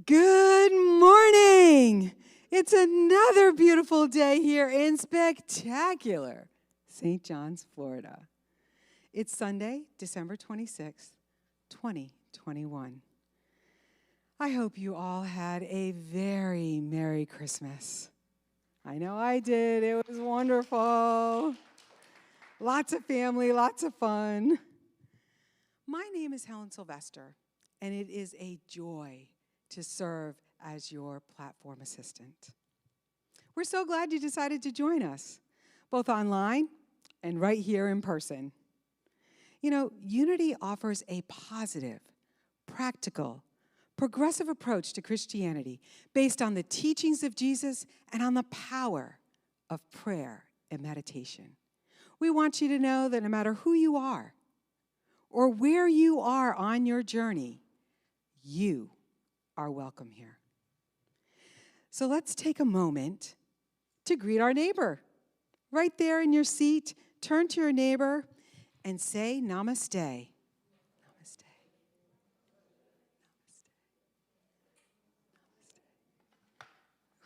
Good morning. It's another beautiful day here in spectacular St. John's, Florida. It's Sunday, December 26th, 2021. I hope you all had a very Merry Christmas. I know I did. It was wonderful. Lots of family, lots of fun. My name is Helen Sylvester, and it is a joy to serve as your platform assistant. We're so glad you decided to join us, both online and right here in person. You know, Unity offers a positive, practical, progressive approach to Christianity based on the teachings of Jesus and on the power of prayer and meditation. We want you to know that no matter who you are or where you are on your journey, you are welcome here. So let's take a moment to greet our neighbor. Right there in your seat, turn to your neighbor and say namaste. Namaste. Namaste.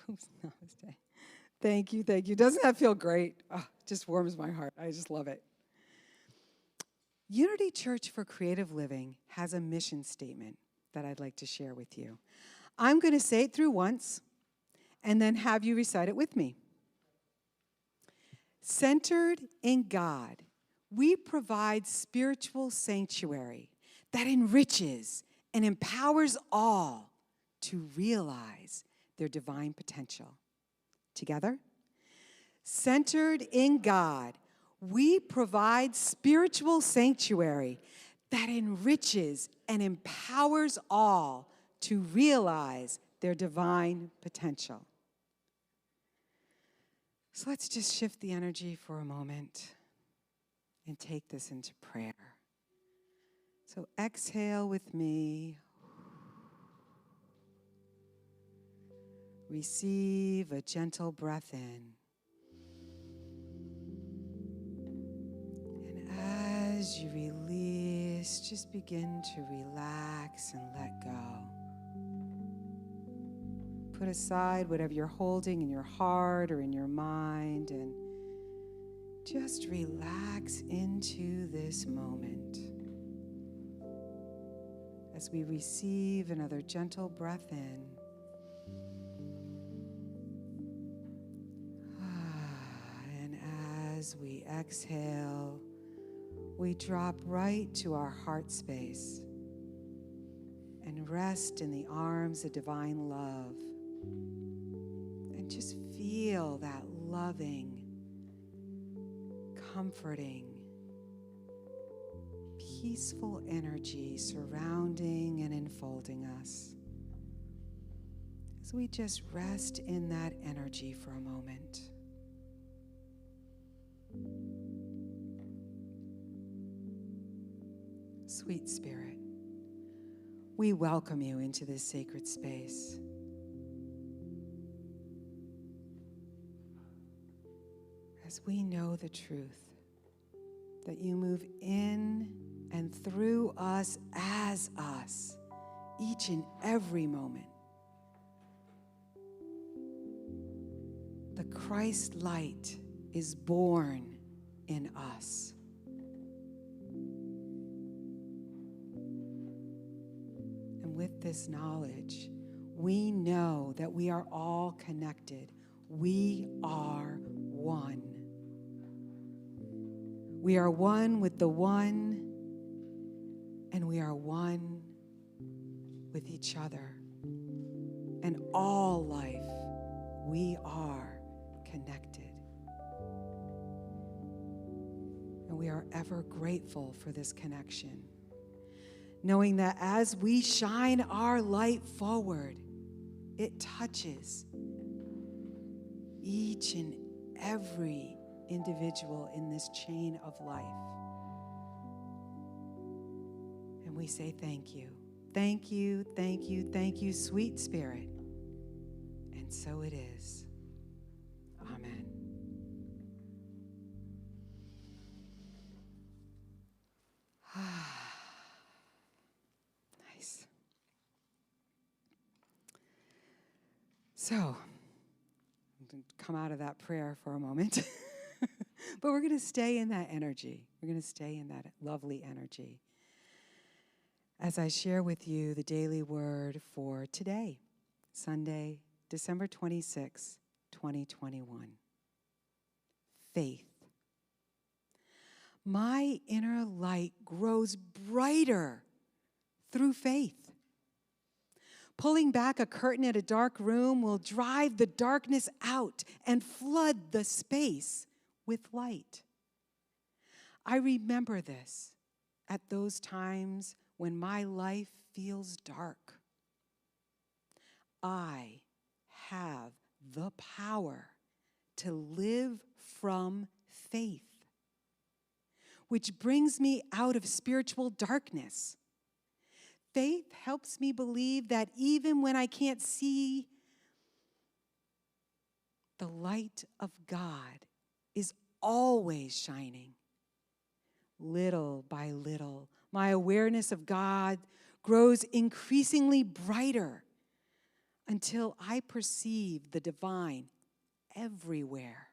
Oops, namaste. Thank you, thank you. Doesn't that feel great? Oh, it just warms my heart. I just love it. Unity Church for Creative Living has a mission statement that I'd like to share with you. I'm going to say it through once and then have you recite it with me. Centered in God, we provide spiritual sanctuary that enriches and empowers all to realize their divine potential. Together? Centered in God, we provide spiritual sanctuary that enriches and empowers all to realize their divine potential. So let's just shift the energy for a moment and take this into prayer. So exhale with me. Receive a gentle breath in. And as you release, just begin to relax and let go. Put aside whatever you're holding in your heart or in your mind and just relax into this moment. As we receive another gentle breath in. And as we exhale, we drop right to our heart space and rest in the arms of divine love. And just feel that loving, comforting, peaceful energy surrounding and enfolding us. As we just rest in that energy for a moment. Sweet Spirit, we welcome you into this sacred space. As we know the truth, that you move in and through us as us, each and every moment. The Christ light is born in us. And with this knowledge, we know that we are all connected. We are one. We are one with the one, and we are one with each other. And all life, we are connected. And we are ever grateful for this connection, knowing that as we shine our light forward, it touches each and every individual in this chain of life. And we say thank you. Thank you, thank you, thank you, sweet Spirit. And so it is. Amen. Nice. So, come out of that prayer for a moment. But we're going to stay in that energy. We're going to stay in that lovely energy as I share with you the daily word for today, Sunday, December 26, 2021. Faith. My inner light grows brighter through faith. Pulling back a curtain at a dark room will drive the darkness out and flood the space with light. I remember this at those times when my life feels dark. I have the power to live from faith, which brings me out of spiritual darkness. Faith helps me believe that even when I can't see, the light of God is always shining. Little by little, my awareness of God grows increasingly brighter until I perceive the divine everywhere.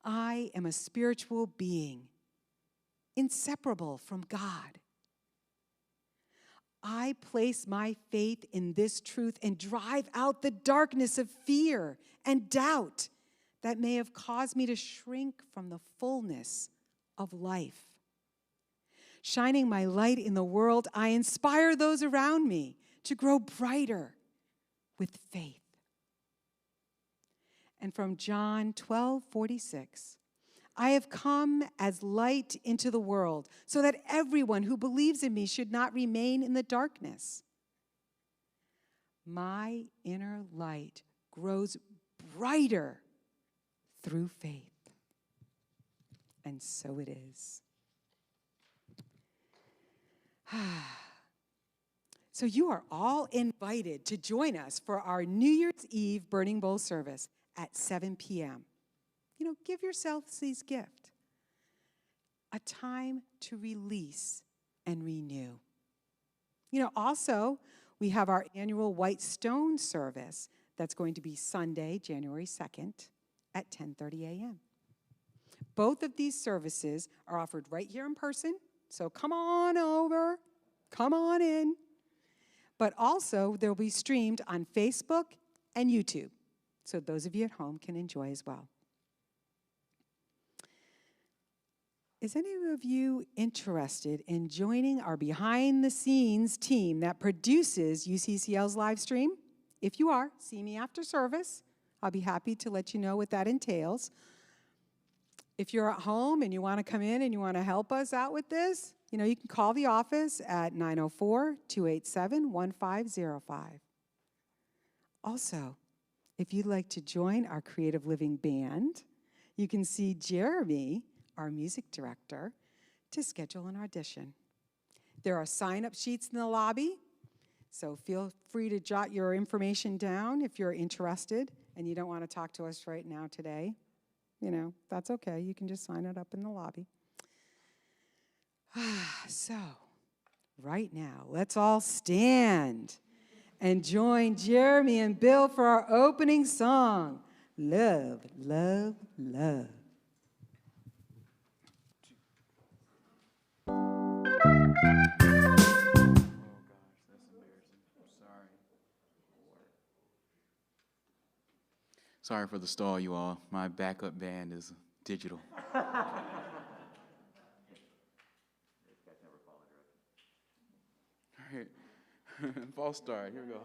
I am a spiritual being, inseparable from God. I place my faith in this truth and drive out the darkness of fear and doubt that may have caused me to shrink from the fullness of life. Shining my light in the world, I inspire those around me to grow brighter with faith. And from John 12:46, I have come as light into the world so that everyone who believes in me should not remain in the darkness. My inner light grows brighter through faith. And so it is. So you are all invited to join us for our New Year's Eve Burning Bowl service at 7 p.m. Give yourselves this gift, a time to release and renew. Also, we have our annual White Stone service that's going to be Sunday, January 2nd at 10:30 a.m. Both of these services are offered right here in person, so come on over, come on in. But also, they'll be streamed on Facebook and YouTube, so those of you at home can enjoy as well. Is any of you interested in joining our behind-the-scenes team that produces UCCL's live stream? If you are, see me after service. I'll be happy to let you know what that entails. If you're at home and you want to come in and you want to help us out with this, you can call the office at 904-287-1505. Also, if you'd like to join our Creative Living Band, you can see Jeremy, our music director, to schedule an audition. There are sign-up sheets in the lobby, so feel free to jot your information down if you're interested and you don't want to talk to us right now today. That's okay. You can just sign it up in the lobby. So, right now, let's all stand and join Jeremy and Bill for our opening song, Love, Love, Love. Sorry for the stall, you all. My backup band is digital. All right. False start. Here we go.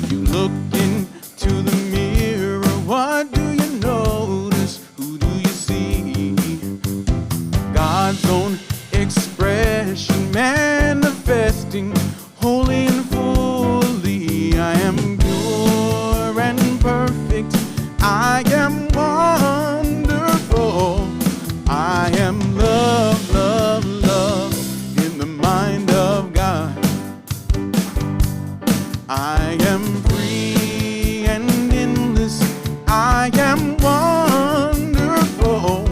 You look into the mirror. What do you notice? Who do you see? God's own expression manifesting, holy and fully. I am pure and perfect. I am wonderful. I am love, love, love in the mind of God. I am free and endless. I am wonderful.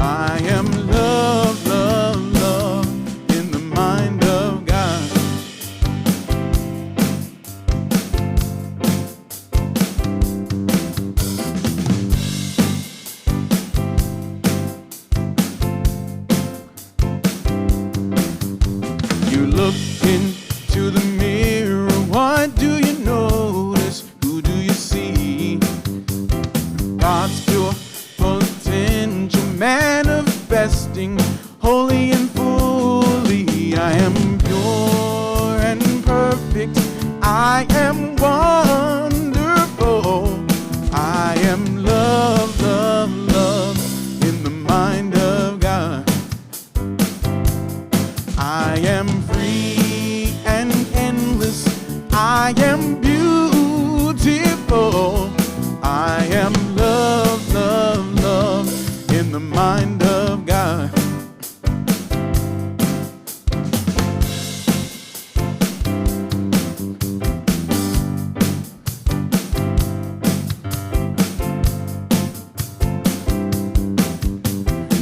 I am love, love, love in the mind of God. You look into the mirror, what do you notice? Who do you see? God's pure potential manifesting, holy and fully. I am pure and perfect. I am wonderful. I am love, love, love in the mind of God. I am free and endless. I am beautiful. I am love, love, love in the mind of God.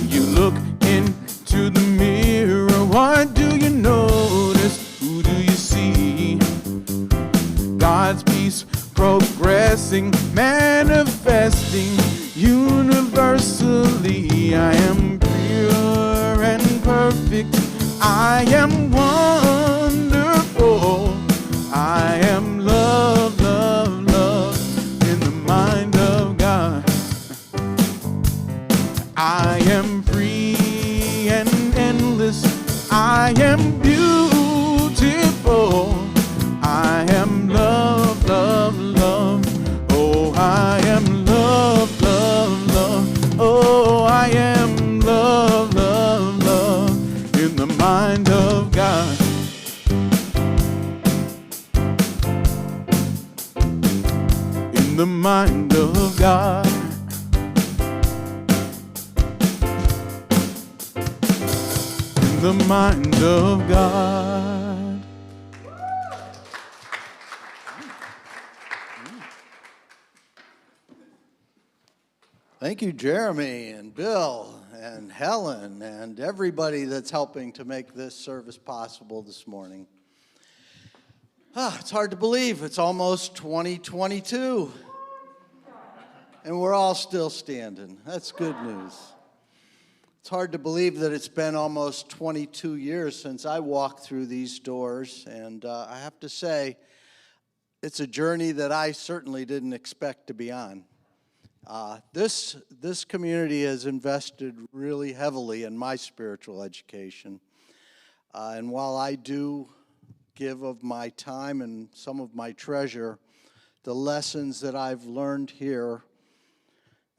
You look into the mirror, what do you notice? Who do you see? God's peace progressing, manifesting universally. I am pure and perfect. I am wonderful. I am love, love, love in the mind of God. I am free and endless. I am beautiful. I am love, love, love. Oh, I am love, love, love. Oh, I am love, love, love in the mind of God. In the mind of God. In the mind of God. Thank you, Jeremy and Bill and Helen and everybody that's helping to make this service possible this morning. It's hard to believe it's almost 2022 and we're all still standing. That's good news. It's hard to believe that it's been almost 22 years since I walked through these doors, and I have to say, it's a journey that I certainly didn't expect to be on. This community has invested really heavily in my spiritual education. And while I do give of my time and some of my treasure, the lessons that I've learned here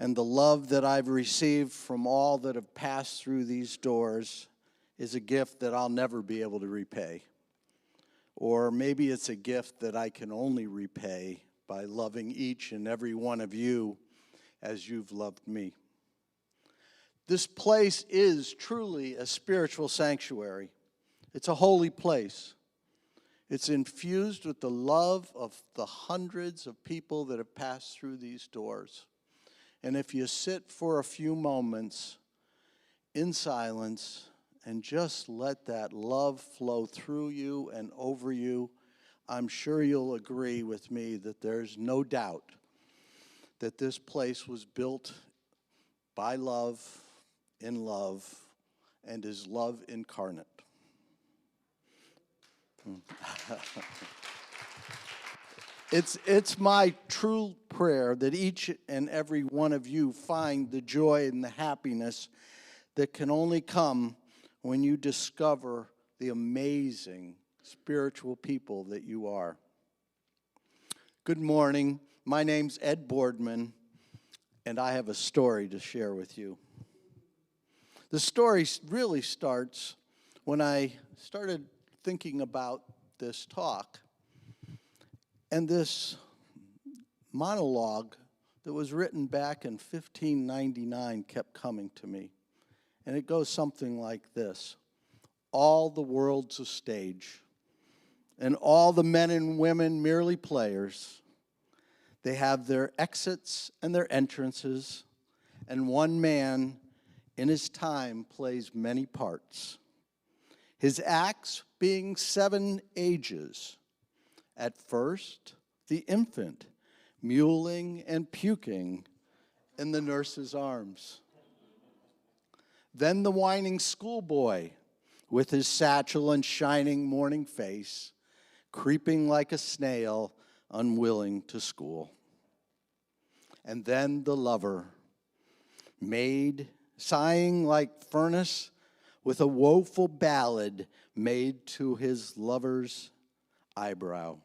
and the love that I've received from all that have passed through these doors is a gift that I'll never be able to repay. Or maybe it's a gift that I can only repay by loving each and every one of you as you've loved me. This place is truly a spiritual sanctuary. It's a holy place. It's infused with the love of the hundreds of people that have passed through these doors. And if you sit for a few moments in silence and just let that love flow through you and over you, I'm sure you'll agree with me that there's no doubt that this place was built by love, in love, and is love incarnate. It's my true prayer that each and every one of you find the joy and the happiness that can only come when you discover the amazing spiritual people that you are. Good morning. My name's Ed Boardman, and I have a story to share with you. The story really starts when I started thinking about this talk. And this monologue that was written back in 1599 kept coming to me. And it goes something like this: all the world's a stage, and all the men and women merely players. They have their exits and their entrances, and one man in his time plays many parts. His acts being 7 ages. At first, the infant, mewling and puking in the nurse's arms. Then the whining schoolboy, with his satchel and shining morning face, creeping like a snail, unwilling to school. And then the lover, maid, sighing like furnace, with a woeful ballad made to his lover's eyebrow.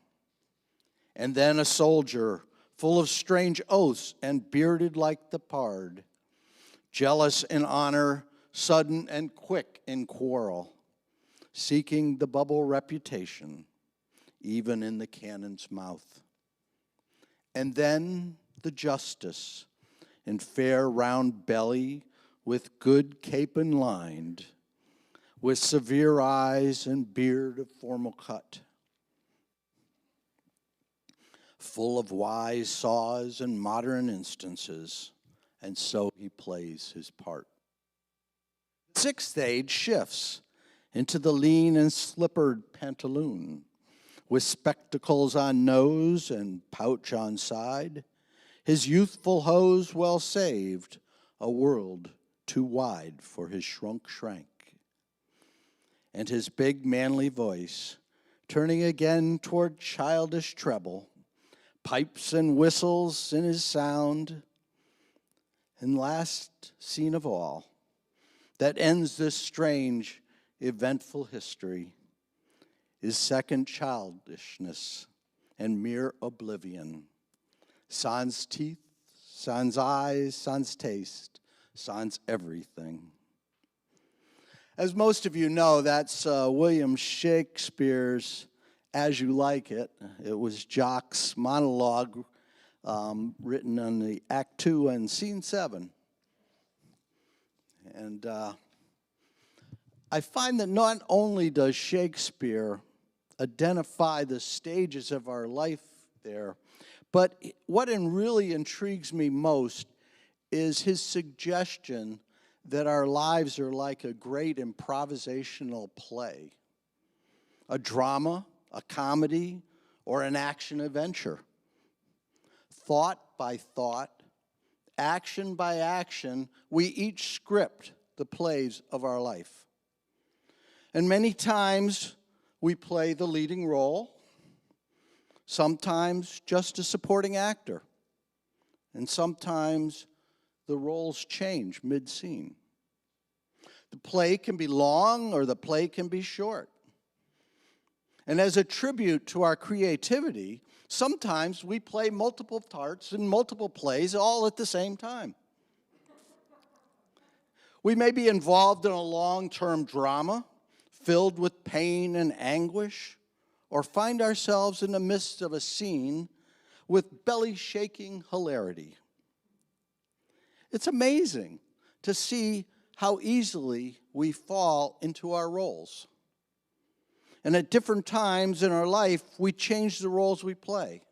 And then a soldier, full of strange oaths and bearded like the pard, jealous in honor, sudden and quick in quarrel, seeking the bubble reputation, even in the cannon's mouth. And then the justice, in fair round belly, with good capon lined, with severe eyes and beard of formal cut, full of wise saws and modern instances, and so he plays his part. The 6th age shifts into the lean and slippered pantaloon, with spectacles on nose and pouch on side, his youthful hose well saved, a world too wide for his shrunk shrank. And his big manly voice, turning again toward childish treble, pipes and whistles in his sound. And last scene of all, that ends this strange, eventful history, is second childishness and mere oblivion. Sans teeth, sans eyes, sans taste, sans everything. As most of you know, that's William Shakespeare's As You Like It. It was Jock's monologue written on the Act 2 and Scene 7. And I find that not only does Shakespeare identify the stages of our life there, but what really intrigues me most is his suggestion that our lives are like a great improvisational play, a drama, a comedy, or an action adventure. Thought by thought, action by action, we each script the plays of our life. And many times we play the leading role, sometimes just a supporting actor, and sometimes the roles change mid-scene. The play can be long or the play can be short. And as a tribute to our creativity, sometimes we play multiple parts in multiple plays all at the same time. We may be involved in a long-term drama filled with pain and anguish, or find ourselves in the midst of a scene with belly-shaking hilarity. It's amazing to see how easily we fall into our roles. And at different times in our life, we change the roles we play.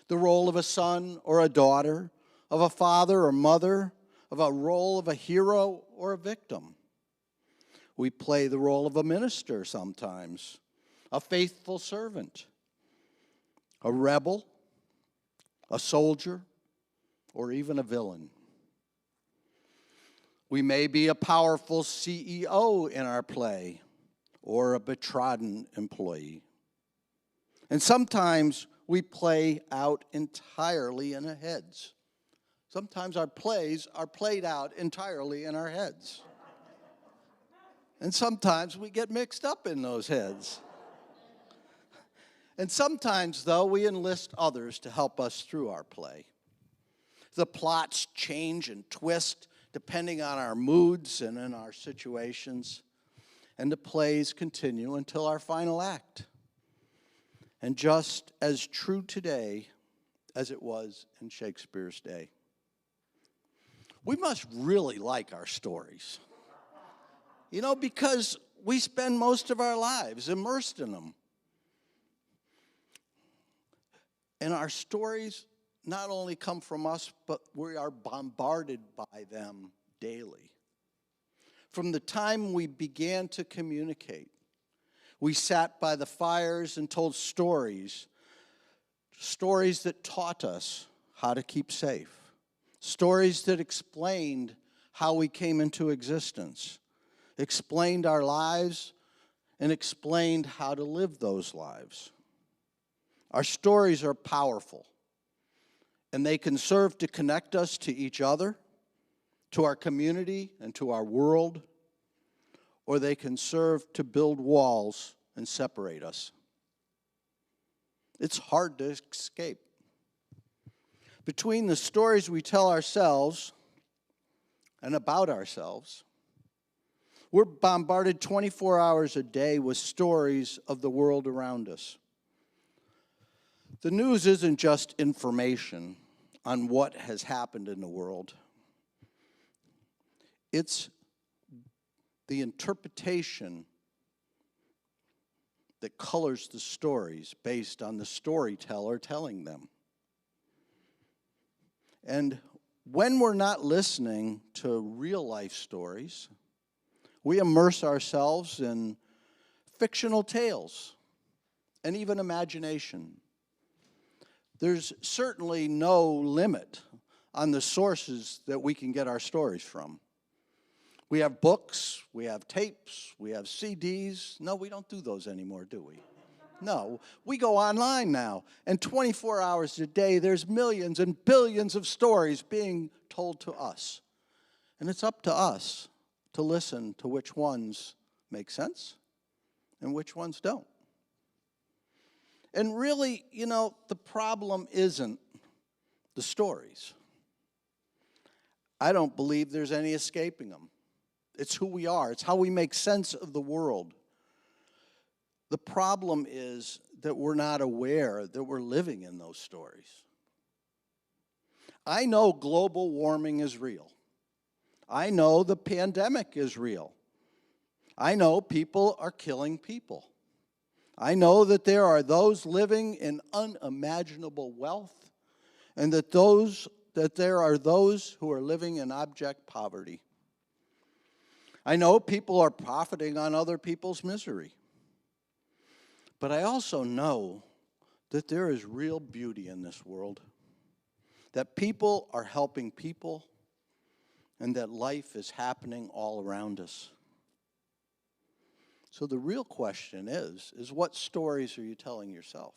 The role of a son or a daughter, of a father or mother, of a role of a hero or a victim. We play the role of a minister sometimes, a faithful servant, a rebel, a soldier, or even a villain. We may be a powerful CEO in our play, or a betrodden employee. And sometimes we play out entirely in our heads. Sometimes our plays are played out entirely in our heads. And sometimes we get mixed up in those heads. And sometimes, though, we enlist others to help us through our play. The plots change and twist depending on our moods and in our situations. And the plays continue until our final act. And just as true today as it was in Shakespeare's day. We must really like our stories. You know, because we spend most of our lives immersed in them. And our stories not only come from us, but we are bombarded by them daily. From the time we began to communicate, we sat by the fires and told stories that taught us how to keep safe, stories that explained how we came into existence, explained our lives, and explained how to live those lives. Our stories are powerful, and they can serve to connect us to each other, to our community, and to our world, or they can serve to build walls and separate us. It's hard to escape. Between the stories we tell ourselves and about ourselves, we're bombarded 24 hours a day with stories of the world around us. The news isn't just information on what has happened in the world. It's the interpretation that colors the stories based on the storyteller telling them. And when we're not listening to real life stories, we immerse ourselves in fictional tales and even imagination. There's certainly no limit on the sources that we can get our stories from. We have books, we have tapes, we have CDs. No, we don't do those anymore, do we? No, we go online now, and 24 hours a day, there's millions and billions of stories being told to us. And it's up to us to listen to which ones make sense and which ones don't. And really, the problem isn't the stories. I don't believe there's any escaping them. It's who we are. It's how we make sense of the world. The problem is that we're not aware that we're living in those stories. I know global warming is real. I know the pandemic is real. I know people are killing people. I know that there are those living in unimaginable wealth, and that there are those who are living in abject poverty. I know people are profiting on other people's misery. But I also know that there is real beauty in this world, that people are helping people, and that life is happening all around us. So the real question is what stories are you telling yourself?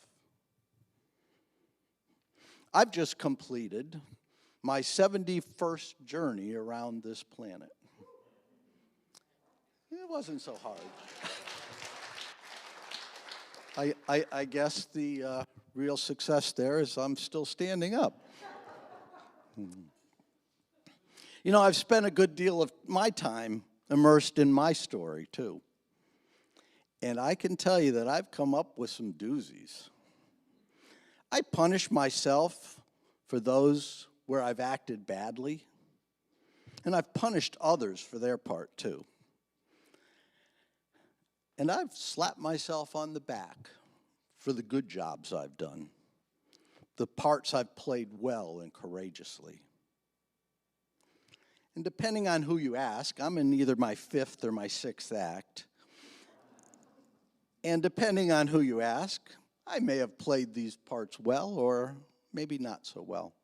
I've just completed my 71st journey around this planet. It wasn't so hard. I guess the real success there is I'm still standing up. I've spent a good deal of my time immersed in my story, too. And I can tell you that I've come up with some doozies. I punish myself for those where I've acted badly, and I've punished others for their part, too. And I've slapped myself on the back for the good jobs I've done, the parts I've played well and courageously. And depending on who you ask, I'm in either my 5th or my 6th act. And depending on who you ask, I may have played these parts well or maybe not so well.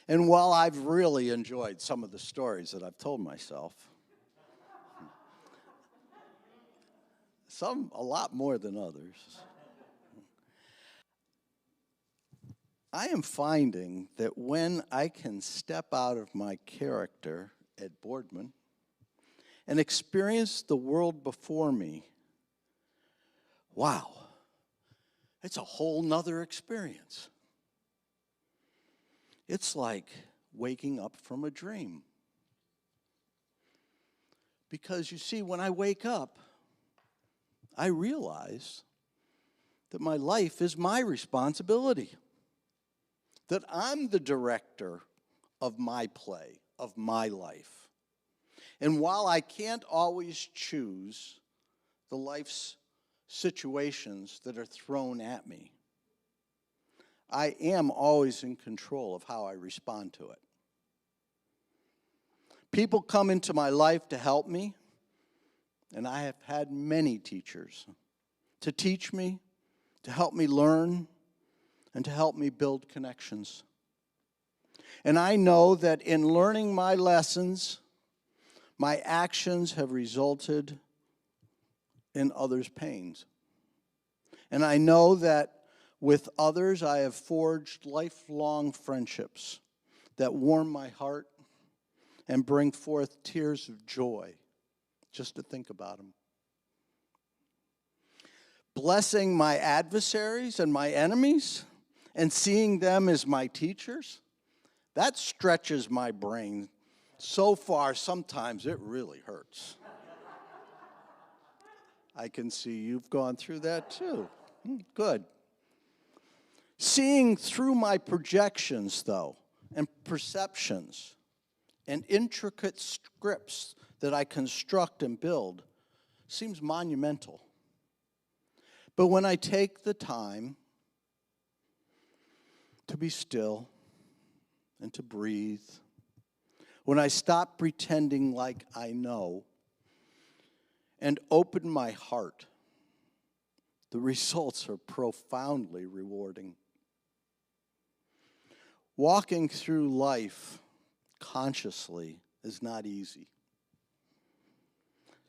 And while I've really enjoyed some of the stories that I've told myself, some a lot more than others, I am finding that when I can step out of my character at Boardman and experience the world before me, wow, it's a whole nother experience. It's like waking up from a dream. Because you see, when I wake up, I realize that my life is my responsibility, that I'm the director of my play, of my life. And while I can't always choose the life's situations that are thrown at me, I am always in control of how I respond to it. People come into my life to help me, and I have had many teachers to teach me, to help me learn, and to help me build connections. And I know that in learning my lessons, my actions have resulted in others' pains. And I know that with others, I have forged lifelong friendships that warm my heart and bring forth tears of joy just to think about them. Blessing my adversaries and my enemies and seeing them as my teachers, that stretches my brain so far, sometimes it really hurts. I can see you've gone through that too. Good. Seeing through my projections, though, and perceptions, and intricate scripts that I construct and build seems monumental. But when I take the time to be still and to breathe, when I stop pretending like I know and open my heart, the results are profoundly rewarding. Walking through life consciously is not easy.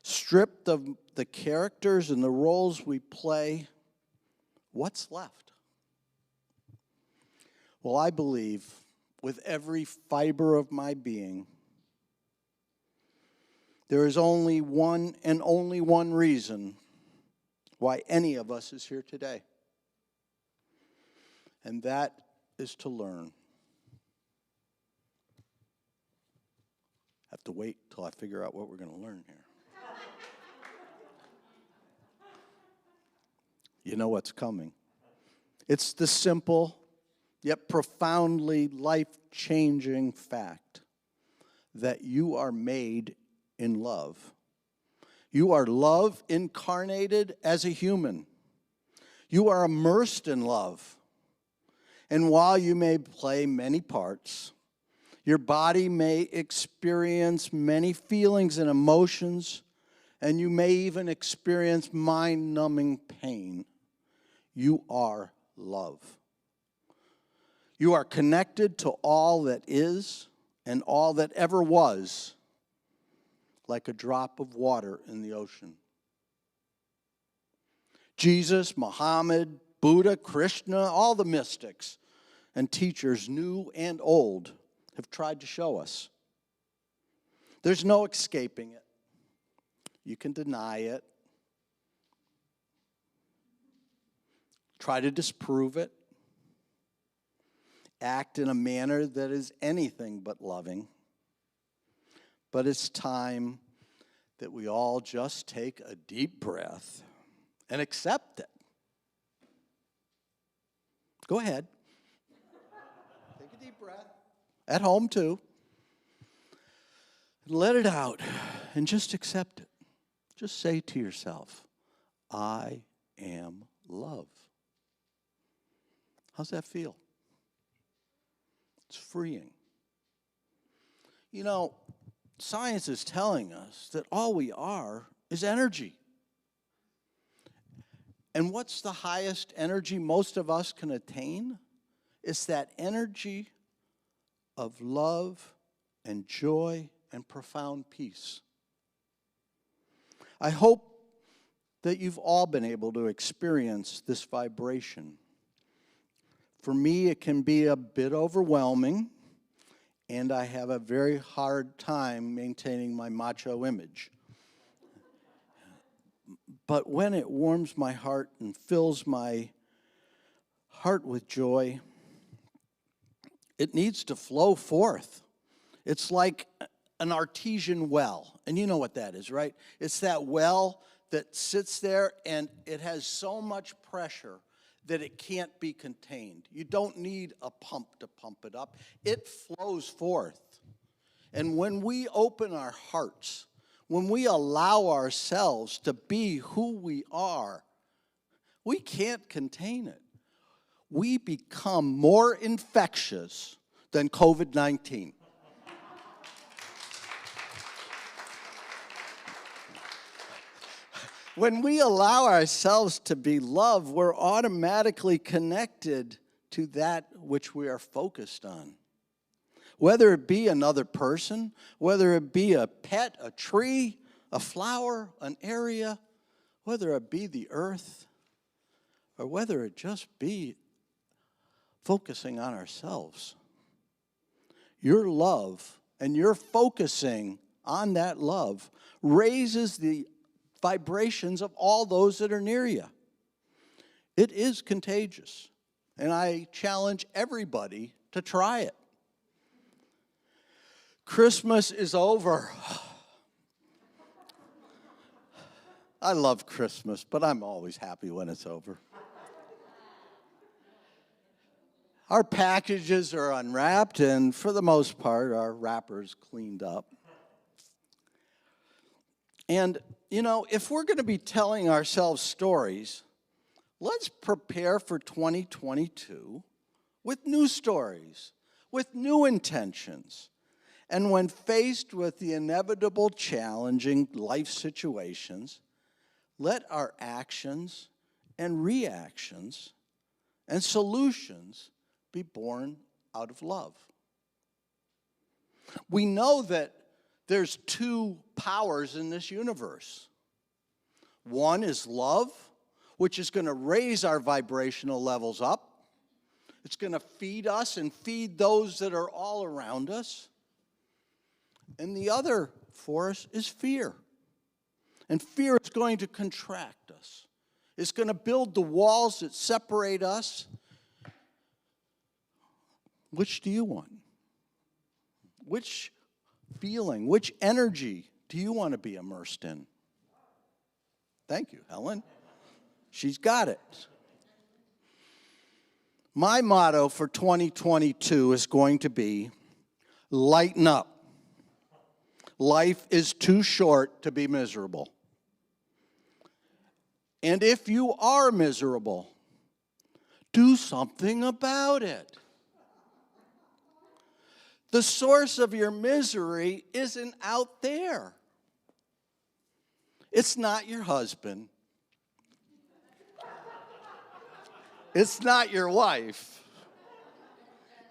Stripped of the characters and the roles we play, what's left? Well, I believe with every fiber of my being, there is only one and only one reason why any of us is here today. And that is to learn. Have to wait till I figure out what we're going to learn here. You know what's coming. It's the simple, yet profoundly life-changing fact that you are made in love. You are love incarnated as a human. You are immersed in love. And while you may play many parts, your body may experience many feelings and emotions, and you may even experience mind-numbing pain, you are love. You are connected to all that is and all that ever was, like a drop of water in the ocean. Jesus, Muhammad, Buddha, Krishna, all the mystics and teachers, new and old, have tried to show us. There's no escaping it. You can deny it, try to disprove it, act in a manner that is anything but loving. But it's time that we all just take a deep breath and accept it. Go ahead. Take a deep breath. At home, too. And let it out and just accept it. Just say to yourself, I am love. How's that feel? It's freeing. You know, science is telling us that all we are is energy. And what's the highest energy most of us can attain? It's that energy of love and joy and profound peace. I hope that you've all been able to experience this vibration. For me, it can be a bit overwhelming, and I have a very hard time maintaining my macho image. But when it warms my heart and fills my heart with joy, it needs to flow forth. It's like an artesian well, and you know what that is, right? It's that well that sits there, and it has so much pressure that it can't be contained. You don't need a pump to pump it up. It flows forth. And when we open our hearts, when we allow ourselves to be who we are, we can't contain it. we become more infectious than COVID-19. When we allow ourselves to be loved, we're automatically connected to that which we are focused on. Whether it be another person, whether it be a pet, a tree, a flower, an area, whether it be the earth, or whether it just be focusing on ourselves. Your love and your focusing on that love raises the vibrations of all those that are near you. It is contagious, and I challenge everybody to try it. Christmas is over. I love Christmas, but I'm always happy when it's over. Our packages are unwrapped, and for the most part, our wrappers cleaned up. And, you know, if we're going to be telling ourselves stories, let's prepare for 2022 with new stories, with new intentions. And when faced with the inevitable challenging life situations, let our actions and reactions and solutions be born out of love. We know that there's two powers in this universe. One is love, which is going to raise our vibrational levels up. It's going to feed us and feed those that are all around us. And the other force is fear. And fear is going to contract us. It's going to build the walls that separate us. Which do you want? Which feeling, which energy do you want to be immersed in? Thank you, Helen. She's got it. My motto for 2022 is going to be, lighten up. Life is too short to be miserable. And if you are miserable, do something about it. The source of your misery isn't out there. It's not your husband. It's not your wife.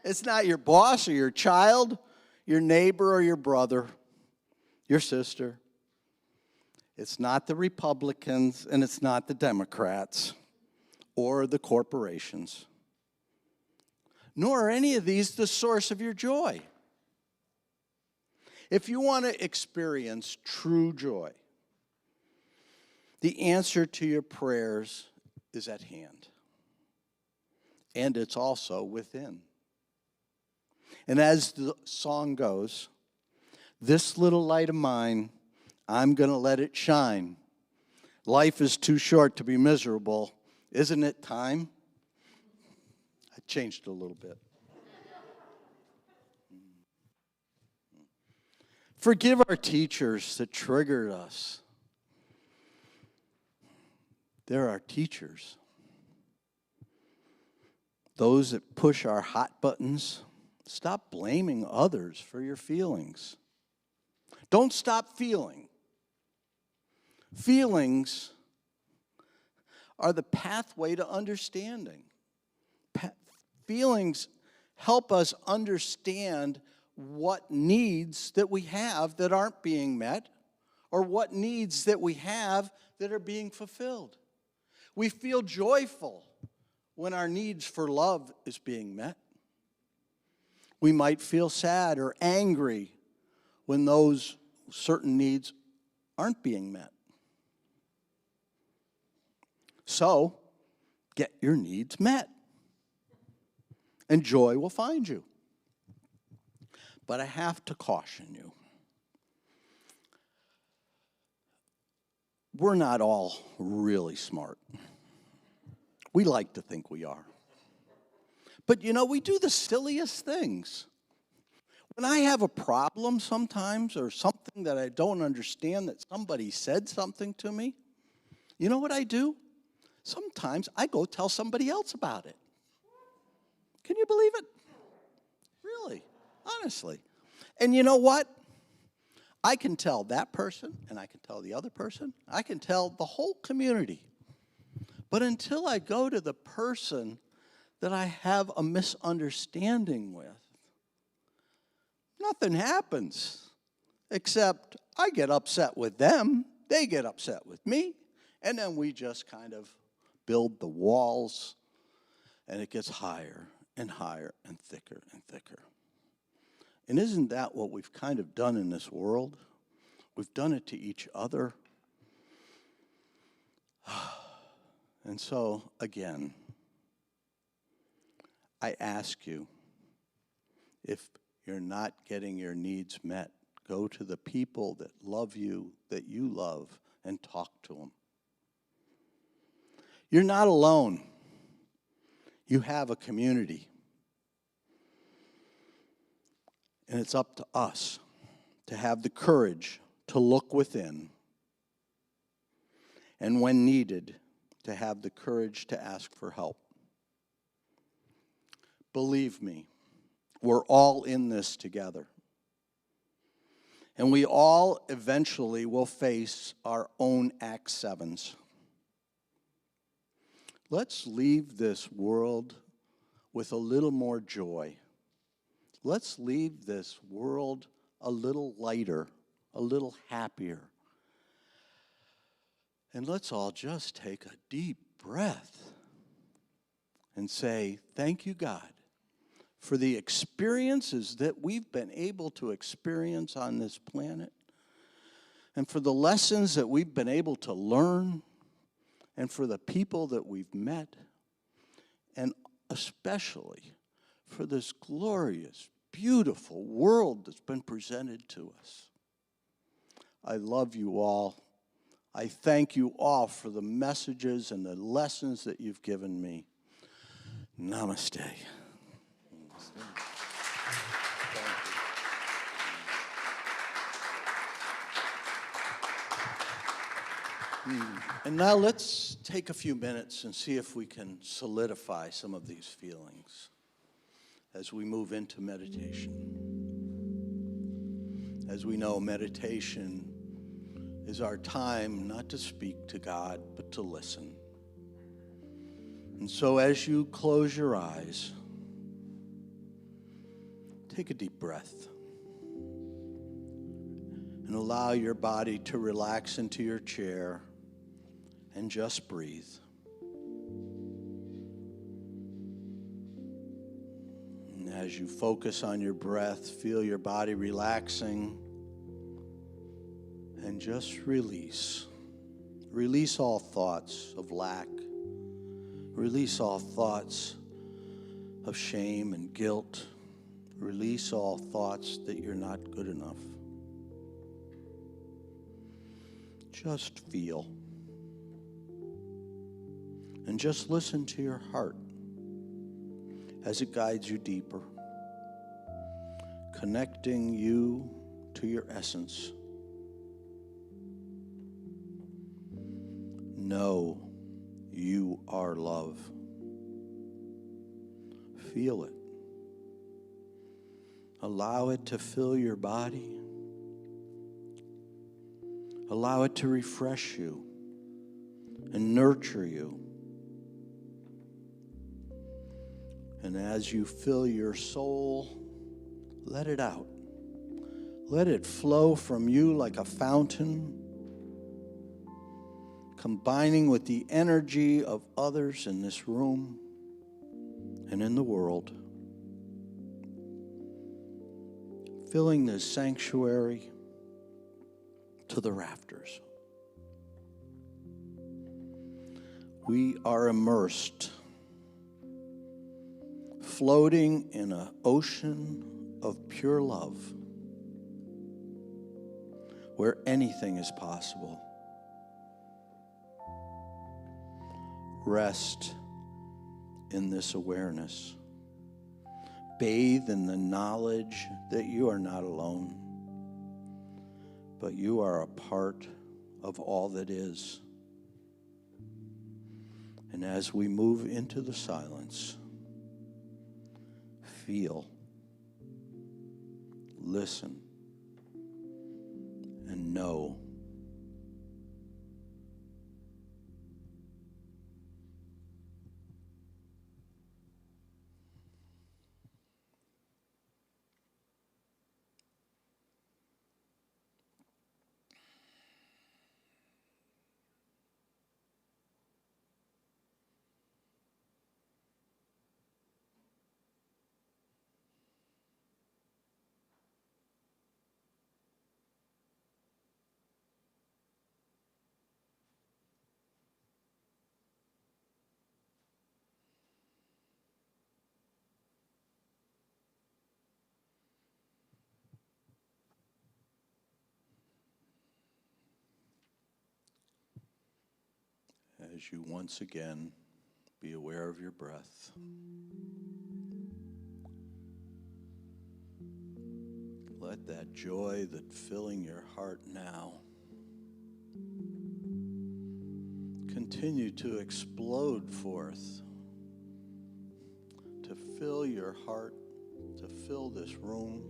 It's not your boss or your child, your neighbor or your brother, your sister. It's not the Republicans, and it's not the Democrats or the corporations. Nor are any of these the source of your joy. If you want to experience true joy, the answer to your prayers is at hand. And it's also within. And as the song goes, this little light of mine, I'm going to let it shine. Life is too short to be miserable. Isn't it time? I changed it a little bit. Forgive our teachers that triggered us. They're our teachers. Those that push our hot buttons, stop blaming others for your feelings. Don't stop feeling. Feelings are the pathway to understanding. Feelings help us understand what needs that we have that aren't being met, or what needs that we have that are being fulfilled. We feel joyful when our needs for love is being met. We might feel sad or angry when those certain needs aren't being met. So, get your needs met, and joy will find you. But I have to caution you. We're not all really smart. We like to think we are. But you know, we do the silliest things. When I have a problem sometimes, or something that I don't understand, that somebody said something to me, you know what I do? Sometimes I go tell somebody else about it. Can you believe it? Really, honestly. And you know what? I can tell that person, and I can tell the other person, I can tell the whole community. But until I go to the person that I have a misunderstanding with, nothing happens, except I get upset with them, they get upset with me, and then we just kind of build the walls, and it gets higher and higher and thicker and thicker. And isn't that what we've kind of done in this world? We've done it to each other. And so, again, I ask you, if you're not getting your needs met, go to the people that love you, that you love, and talk to them. You're not alone. You have a community. And it's up to us to have the courage to look within, and when needed, to have the courage to ask for help. Believe me, we're all in this together. And we all eventually will face our own Act 7s. Let's leave this world with a little more joy. Let's leave this world a little lighter, a little happier. And let's all just take a deep breath and say, thank you, God, for the experiences that we've been able to experience on this planet, and for the lessons that we've been able to learn, and for the people that we've met, and especially for this glorious, beautiful world that's been presented to us. I love you all. I thank you all for the messages and the lessons that you've given me. Namaste. And now let's take a few minutes and see if we can solidify some of these feelings as we move into meditation. As we know, meditation is our time not to speak to God, but to listen. And so as you close your eyes, take a deep breath and allow your body to relax into your chair and just breathe. And as you focus on your breath, feel your body relaxing and just release. Release all thoughts of lack. Release all thoughts of shame and guilt. Release all thoughts that you're not good enough. Just feel. And just listen to your heart as it guides you deeper, connecting you to your essence. Know you are love. Feel it. Allow it to fill your body. Allow it to refresh you and nurture you. And as you fill your soul, let it out. Let it flow from you like a fountain, combining with the energy of others in this room and in the world, filling this sanctuary to the rafters. We are immersed, floating in an ocean of pure love, where anything is possible. Rest in this awareness. Bathe in the knowledge that you are not alone, but you are a part of all that is. And as we move into the silence, feel, listen, and know. As you once again be aware of your breath. Let that joy that's filling your heart now continue to explode forth, to fill your heart, to fill this room,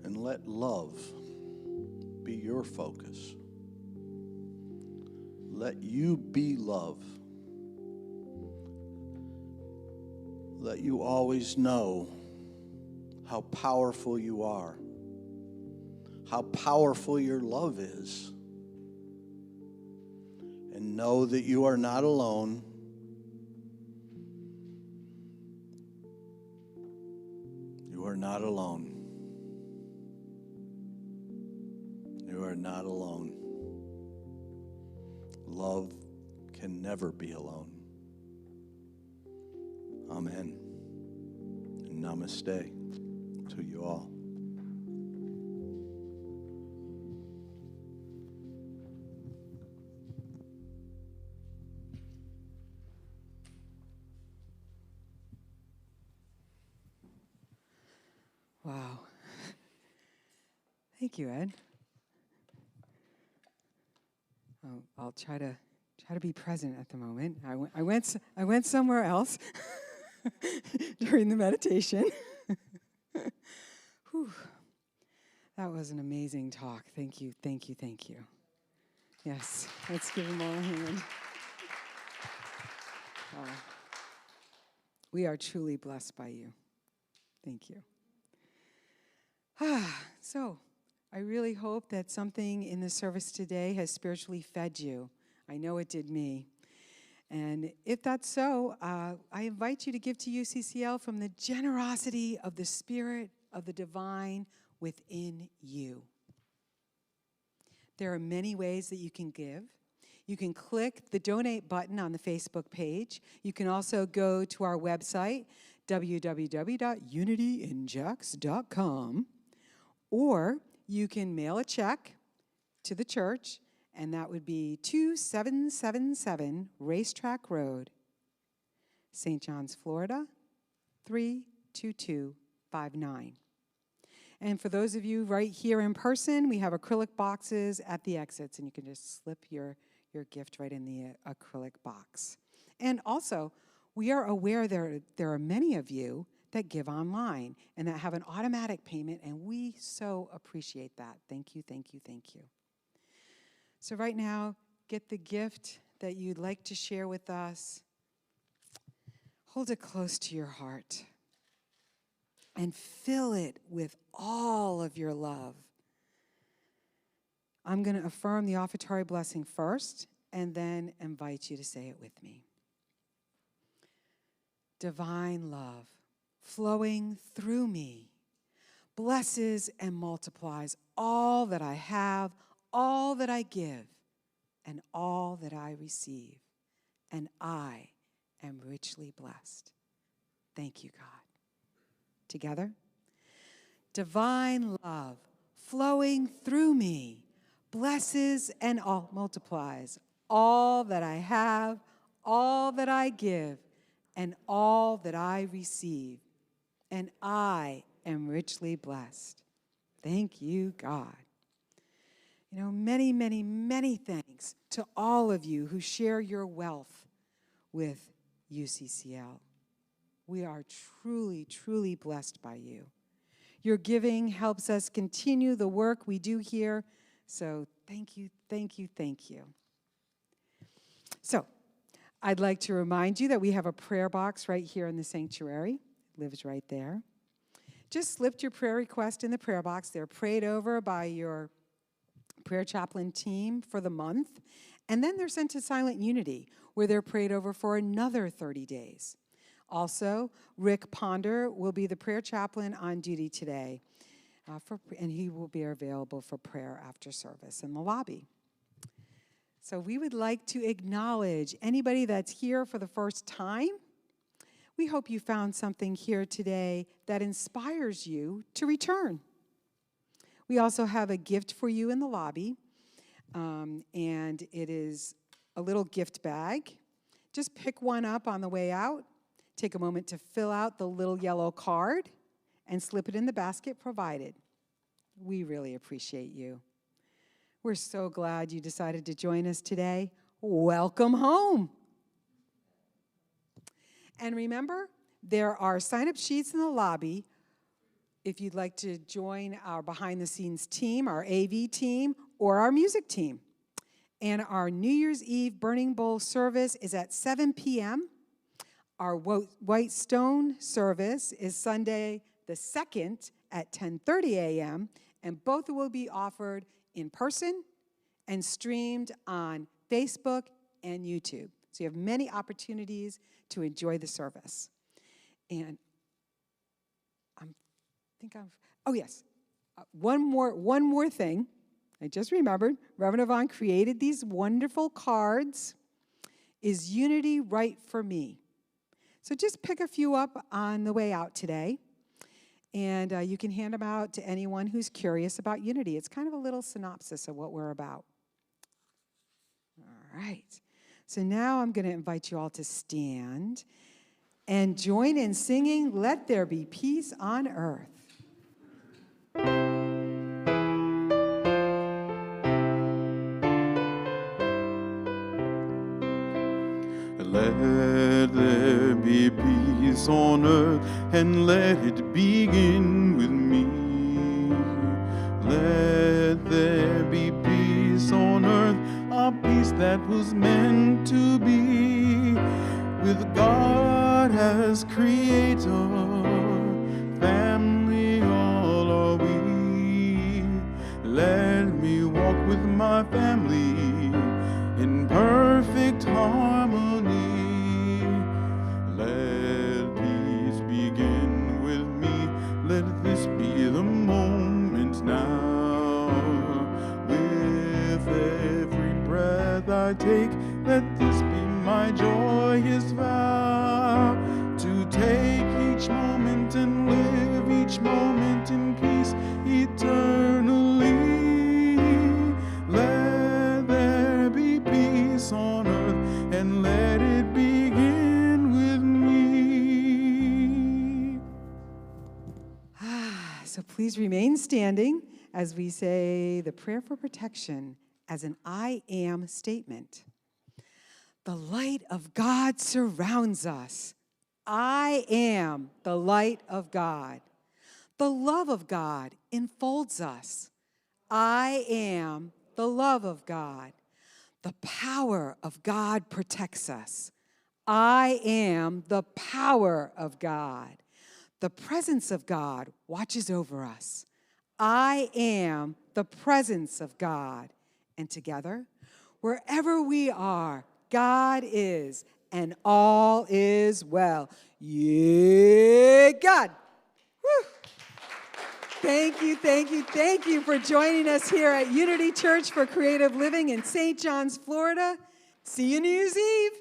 and let love be your focus. Let you be love. Let you always know how powerful you are, how powerful your love is, and know that you are not alone. You are not alone. You are not alone. Love can never be alone. Amen. And namaste to you all. Wow. Thank you, Ed. I'll try to be present at the moment. I went somewhere else during the meditation. Whew. That was an amazing talk. Thank you, thank you, thank you. Yes, let's give them all a hand. We are truly blessed by you. Thank you. So, I really hope that something in the service today has spiritually fed you. I know it did me. And if that's so, I invite you to give to UCCL from the generosity of the Spirit of the divine within you. There are many ways that you can give. You can click the donate button on the Facebook page. You can also go to our website, www.unityinjax.com, or you can mail a check to the church, and that would be 2777 Racetrack Road, St. John's, Florida, 32259. And for those of you right here in person, we have acrylic boxes at the exits, and you can just slip your gift right in the acrylic box. And also, we are aware there are many of you that give online and that have an automatic payment, and we so appreciate that. Thank you, thank you, thank you. So right now, get the gift that you'd like to share with us. Hold it close to your heart and fill it with all of your love. I'm going to affirm the offertory blessing first and then invite you to say it with me. Divine love flowing through me blesses and multiplies all that I have, all that I give, and all that I receive. And I am richly blessed. Thank you, God. Together. Divine love flowing through me blesses and multiplies all that I have, all that I give, and all that I receive. And I am richly blessed. Thank you, God. You know, many, many, many thanks to all of you who share your wealth with UCCL. We are truly, truly blessed by you. Your giving helps us continue the work we do here. So thank you, thank you, thank you. So I'd like to remind you that we have a prayer box right here in the sanctuary. It lives right there. Just slip your prayer request in the prayer box. They're prayed over by your prayer chaplain team for the month. And then they're sent to Silent Unity, where they're prayed over for another 30 days. Also, Rick Ponder will be the prayer chaplain on duty today, and he will be available for prayer after service in the lobby. So we would like to acknowledge anybody that's here for the first time. We hope you found something here today that inspires you to return. We also have a gift for you in the lobby, and it is a little gift bag. Just pick one up on the way out. Take a moment to fill out the little yellow card and slip it in the basket provided. We really appreciate you. We're so glad you decided to join us today. Welcome home. And remember, there are sign-up sheets in the lobby if you'd like to join our behind-the-scenes team, our AV team, or our music team. And our New Year's Eve Burning Bowl service is at 7 p.m. Our White Stone service is Sunday the 2nd at 10:30 a.m., and both will be offered in person and streamed on Facebook and YouTube. So you have many opportunities to enjoy the service. And one more thing. I just remembered, Reverend Yvonne created these wonderful cards. Is unity right for me? So just pick a few up on the way out today, and you can hand them out to anyone who's curious about unity. It's kind of a little synopsis of what we're about. All right. So now I'm going to invite you all to stand and join in singing, "Let There Be Peace on Earth." Let there be peace on earth, and let it begin with me. Let there be peace on earth, a peace that was meant to be. With God as creator, family all are we. Let me walk with my family in perfect harmony. Let peace begin with me. Let this be the moment now. With every breath I take, let this be my joyous vow. To take each moment and live each moment in peace eternally. Let there be peace on earth, and let it begin with me. So please remain standing as we say the prayer for protection as an I am statement. The light of God surrounds us. I am the light of God. The love of God enfolds us. I am the love of God. The power of God protects us. I am the power of God. The presence of God watches over us. I am the presence of God. And together, wherever we are, God is, and all is well. Yeah, God. Woo. Thank you, thank you, thank you for joining us here at Unity Church for Creative Living in St. John's, Florida. See you New Year's Eve.